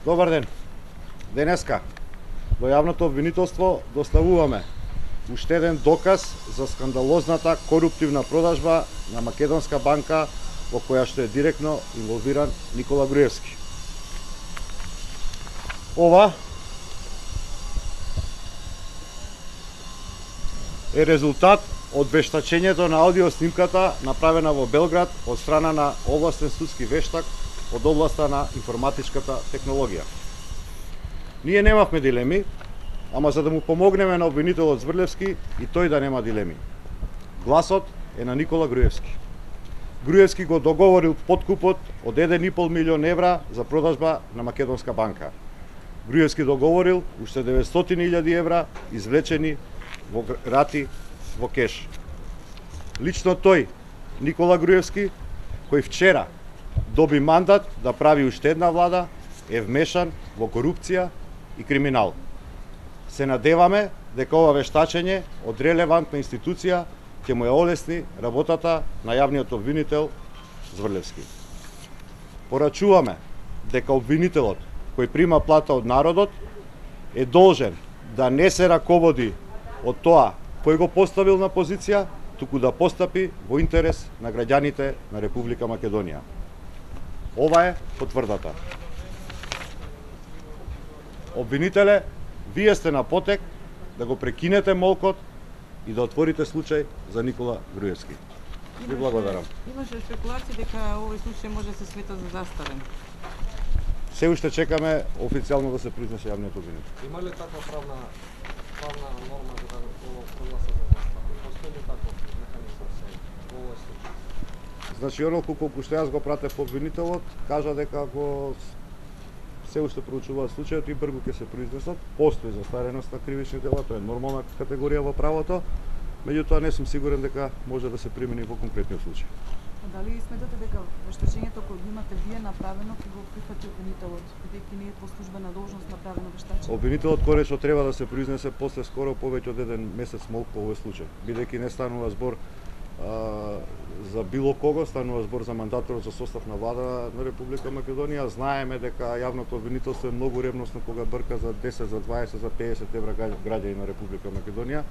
Добар ден. Денеска до јавното обвинителство доставуваме уште еден доказ за скандалозната коруптивна продажба на Македонска банка во која што е директно инволвиран Никола Груевски. Ова е резултат од вештачењето на аудиоснимката направена во Белград од страна на овластен судски вештак од областа на информатичката технологија. Ние немавме дилеми, ама за да му помогнеме на обвинителот Зврлевски и тој да нема дилеми. Гласот е на Никола Груевски. Груевски го договорил подкупот од 1,5 милион евра за продажба на Македонска банка. Груевски договорил уште 900.000 евра извлечени во рати во кеш. Лично тој, Никола Груевски, кој вчера доби мандат да прави уште една влада, е вмешан во корупција и криминал. Се надеваме дека ова вештачење од релевантна институција ќе му ја олесни работата на јавниот обвинител Зврлевски. Порачуваме дека обвинителот кој прима плата од народот е должен да не се раководи од тоа кој го поставил на позиција, туку да постапи во интерес на граѓаните на Република Македонија. Ова е потврдата. Обвинителе, вие сте на потек да го прекинете молкот и да отворите случај за Никола Груевски. Ви благодарам. Имаше спекулации дека овој случај може да се смета за застарен. Се уште чекаме официјално да се произнесе јавниот обвинител. Има ли таква правна норма за да го прогласи за застарен? Постои ли таков механизам во овој случај? Значи, онолку колку што јас го пратев обвинителот, кажа дека ако се уште проучуваат случајот и бргу ќе се произнесат, постои застареност на кривични дела, тоа е нормална категорија во правото, меѓутоа не сум сигурен дека може да се примени во конкретниот случај. Дали сметате дека вештачењето кој го имате вие направено ќе го прифати обвинителот, бидејќи не е по службена должност направено вештачење? Обвинителот конечно треба да се произнесе после скоро повеќе од еден месец молк по овој случај, бидејќи не станува збор за било кого, станува збор за мандаторот за состав на влада на Република Македонија. Знаеме дека јавното обвинителство е многу ревносно кога брка за 10, за 20, за 50 евра граѓани на Република Македонија.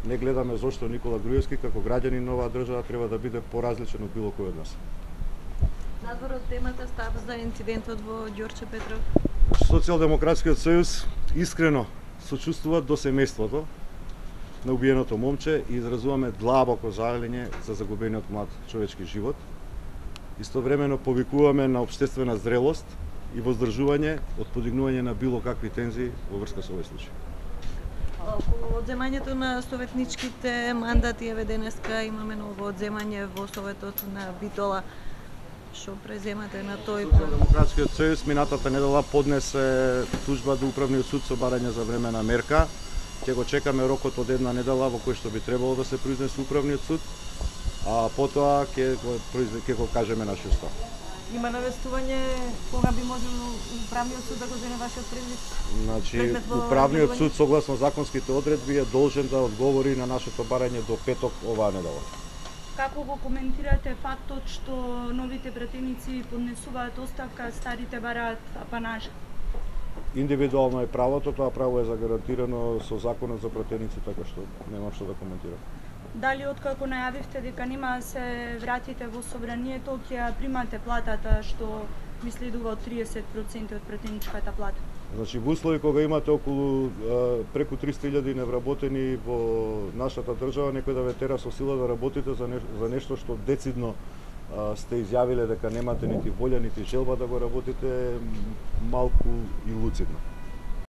Не гледаме зошто Никола Груевски како граѓанин на оваа држава треба да биде поразличен од било кој од нас. Надвор од темата, став за инцидентот во Ѓорче Петров. Социјалдемократскиот сојуз искрено сочувствува до семејството на убиеното момче и изразуваме длабоко жалење за загубениот млад човечки живот. Истовремено повикуваме на општествена зрелост и воздржување од подигнување на било какви тензии во врска со овој случај. Околу одземањето на советничките мандати, еве денеска имаме ново одземање во Советот на Битола. Што преземате на тој план? Социјалдемократскиот сојуз минатата недела поднесе тужба до Управниот суд со барање за времена мерка. Ќе го чекаме рокот од една недела во кој што би требало да се произнесе Управниот суд, а потоа ќе го кажеме нашиот став. Има навестување кога би можело Управниот суд да го земе вашиот предвид? Значи, Управниот суд согласно законските одредби е должен да одговори на нашето барање до петок оваа недела. Како го коментирате фактот што новите пратеници поднесуваат оставка, старите бараат апанажи? Индивидуално е правото, тоа право е загарантирано со законот за пратеници, така што немам што да коментирам. Дали откако најавивте дека нема да се вратите во собранието, ќе примате платата што ви следува од 30% од пратеничката плата? Значи, во услови кога имате околу преку 300.000 невработени во нашата држава, некој да ве тера со сила да работите за нешто што децидно сте изјавиле дека немате нити волја, нити желба да го работите, малку и луцидно.